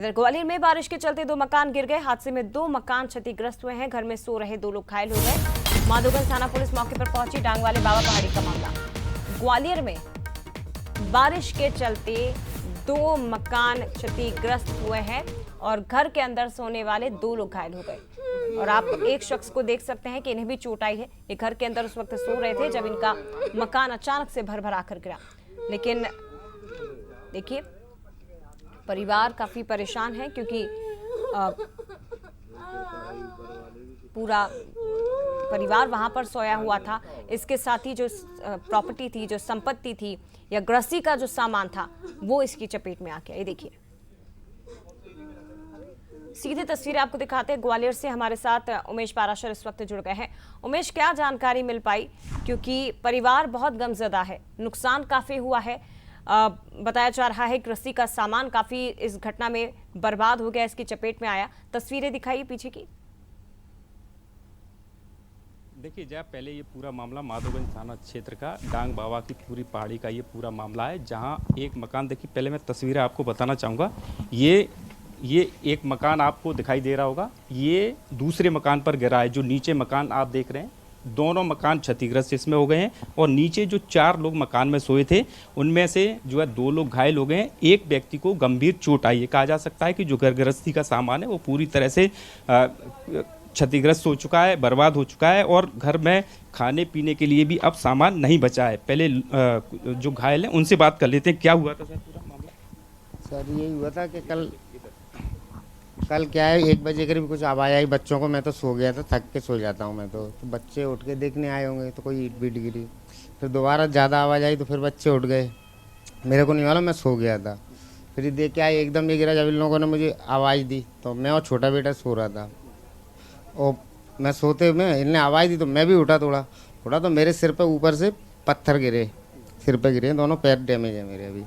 इधर ग्वालियर में बारिश के चलते 2 मकान गिर गए। हादसे में 2 मकान क्षतिग्रस्त हुए हैं। घर में सो रहे 2 लोग घायल हो गए। माधोगंज थाना पुलिस मौके पर पहुंची। डांग वाले बाबा पहाड़ी का मामला। ग्वालियर में बारिश के चलते 2 मकान क्षतिग्रस्त हुए हैं और घर के अंदर सोने वाले 2 लोग घायल हो गए। और आप एक शख्स को देख सकते हैं कि इन्हें भी चोट आई है। ये घर के अंदर उस वक्त सो रहे थे जब इनका मकान अचानक से भर कर गिरा। लेकिन देखिए, परिवार काफी परेशान है क्योंकि पूरा परिवार वहां पर सोया हुआ था। इसके साथ ही जो प्रॉपर्टी थी, जो संपत्ति थी या गृहस्थी का जो सामान था, वो इसकी चपेट में आ गया। ये देखिए, सीधी तस्वीरें आपको दिखाते हैं। ग्वालियर से हमारे साथ उमेश पाराशर इस वक्त जुड़ गए हैं। उमेश, क्या जानकारी मिल पाई, क्योंकि परिवार बहुत गमजदा है, नुकसान काफी हुआ है। बताया जा रहा है गृहस्थी का सामान काफी इस घटना में बर्बाद हो गया, इसकी चपेट में आया। तस्वीरें दिखाइए पीछे की। देखिए जब पहले ये पूरा मामला माधोगंज थाना क्षेत्र का डांग बाबा की पूरी पहाड़ी का ये पूरा मामला है, जहां एक मकान, देखिए पहले मैं तस्वीरें आपको बताना चाहूँगा। ये एक मकान आपको दिखाई दे रहा होगा, ये दूसरे मकान पर गिरा है। जो नीचे मकान आप देख रहे हैं, दोनों मकान क्षतिग्रस्त इसमें हो गए हैं। और नीचे जो 4 लोग मकान में सोए थे, उनमें से जो है 2 लोग घायल हो गए हैं। एक व्यक्ति को गंभीर चोट आई है। कहा जा सकता है कि जो घर गृहस्थी का सामान है वो पूरी तरह से क्षतिग्रस्त हो चुका है, बर्बाद हो चुका है। और घर में खाने पीने के लिए भी अब सामान नहीं बचा है। पहले जो घायल हैं उनसे बात कर लेते हैं। क्या हुआ था सर पूरा मामला? सर यही हुआ था कि कल क्या है, 1 बजे करीब कुछ आवाज़ आई बच्चों को। मैं तो सो गया था, थक के सो जाता हूँ मैं तो बच्चे उठ के देखने आए होंगे तो कोई ईंट बीट गिरी। फिर दोबारा ज़्यादा आवाज़ आई तो फिर बच्चे उठ गए। मेरे को नहीं मालूम, मैं सो गया था। फिर ये देख के आए, एकदम ये गिरा। जब इन लोगों ने मुझे आवाज़ दी तो मैं और छोटा बेटा सो रहा था। और मैं सोते में इनने आवाज़ दी तो मैं भी उठा। थोड़ा तो मेरे सिर पे ऊपर से पत्थर गिरे, सिर पे गिरे। दोनों पैर डैमेज है मेरे अभी।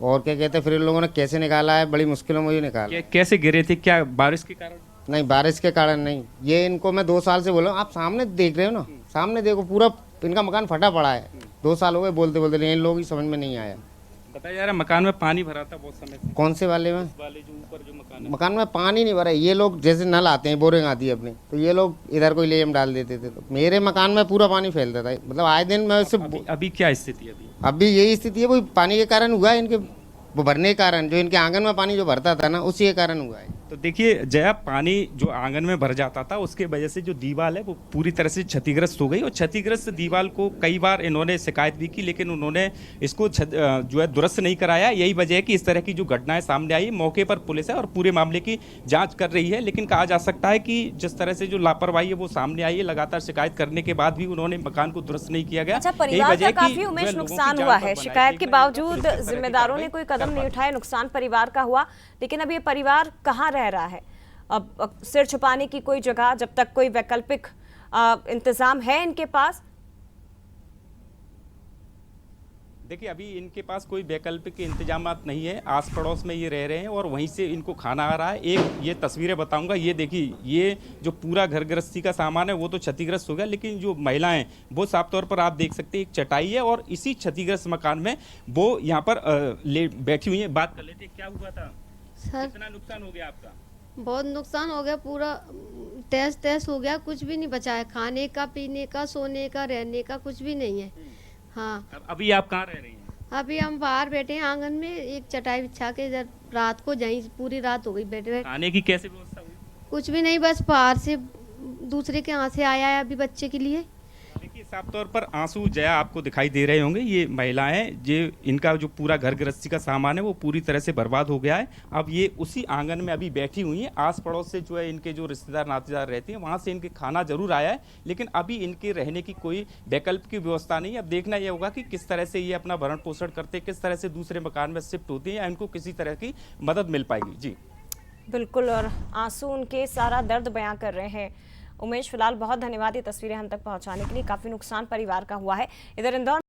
और क्या कहते हैं, फिर इन लोगों ने कैसे निकाला है, बड़ी मुश्किल में मुझे निकाला। कैसे गिरे थे? क्या बारिश के कारण? नहीं, बारिश के कारण नहीं। ये इनको मैं 2 साल से बोल रहा हूँ, आप सामने देख रहे हो ना, सामने देखो, पूरा इनका मकान फटा पड़ा है। 2 साल हो गए बोलते बोलते, लेकिन इन लोगों की समझ में नहीं आया। बताया जा रहा है मकान में पानी भरा था बहुत समय से। कौन से वाले में? वाले जो ऊपर जो मकान है। मकान में पानी नहीं भरा। ये लोग जैसे नल आते हैं, बोरिंग आती है अपनी, तो ये लोग इधर कोई लेम डाल देते थे। तो मेरे मकान में पूरा पानी फैलता था। मतलब आए दिन मैं उससे अभी क्या स्थिति है? अभी यही स्थिति है। वही पानी के कारण हुआ है, इनके वो भरने के कारण। जो इनके आंगन में पानी जो भरता था ना, उसी के कारण हुआ है। तो देखिए जया, पानी जो आंगन में भर जाता था उसके वजह से जो दीवार है वो पूरी तरह से क्षतिग्रस्त हो गई। और क्षतिग्रस्त दीवार को कई बार इन्होंने शिकायत भी की, लेकिन उन्होंने इसको जो है दुरुस्त नहीं कराया। यही वजह है कि इस तरह की जो घटनाएं सामने आई। मौके पर पुलिस है और पूरे मामले की जांच कर रही है। लेकिन कहा जा सकता है कि जिस तरह से जो लापरवाही है वो सामने आई है, लगातार शिकायत करने के बाद भी उन्होंने मकान को दुरुस्त नहीं किया गया। अच्छा, परिवार का काफी उमेश नुकसान हुआ है। शिकायत के बावजूद जिम्मेदारों ने कोई कदम नहीं उठाए। नुकसान परिवार का हुआ, लेकिन अब ये परिवार कहाँ रह रहा है? अब सिर छुपाने की कोई जगह, जब तक कोई वैकल्पिक इंतजाम है इनके पास? देखिए अभी इनके पास कोई वैकल्पिक इंतजाम नहीं है। आस पड़ोस में ये रह रहे हैं और वहीं से इनको खाना आ रहा है। एक ये तस्वीरें बताऊंगा, ये देखिए, ये जो पूरा घर गृहस्थी का सामान है वो तो क्षतिग्रस्त हो गया, लेकिन जो महिलाएं, वो साफ तौर पर आप देख सकते हैं, एक चटाई है और इसी क्षतिग्रस्त मकान में वो यहाँ पर बैठी हुई है। बात कर लेते हैं, क्या हुआ था सर? कितना नुकसान हो गया आपका? बहुत नुकसान हो गया, पूरा तहस हो गया। कुछ भी नहीं बचा है, खाने का, पीने का, सोने का, रहने का कुछ भी नहीं है। हाँ। अभी आप कहाँ रह रही हैं? अभी हम बाहर बैठे हैं आंगन में, एक चटाई बिछा के। इधर रात को जाई, पूरी रात हो गई बैठे। खाने की कैसे व्यवस्था हुई? कुछ भी नहीं, बस बाहर से दूसरे के यहाँ से आया है अभी बच्चे के लिए। देखिए साफ तौर पर आंसू जया आपको दिखाई दे रहे होंगे। ये महिलाएं, जो इनका जो पूरा घर गृहस्थी का सामान है वो पूरी तरह से बर्बाद हो गया है। अब ये उसी आंगन में अभी बैठी हुई हैं। आस पड़ोस से जो है इनके जो रिश्तेदार नातेदार रहते हैं, वहाँ से इनके खाना जरूर आया है, लेकिन अभी इनके रहने की कोई वैकल्प की व्यवस्था नहीं है। अब देखना यह होगा कि किस तरह से ये अपना भरण पोषण करते, किस तरह से दूसरे मकान में शिफ्ट होते हैं, या इनको किसी तरह की मदद मिल पाएगी। जी बिल्कुल, और आंसू उनके सारा दर्द बयां कर रहे हैं। उमेश, फिलहाल बहुत धन्यवाद ये तस्वीरें हम तक पहुंचाने के लिए। काफी नुकसान परिवार का हुआ है। इधर इंदौर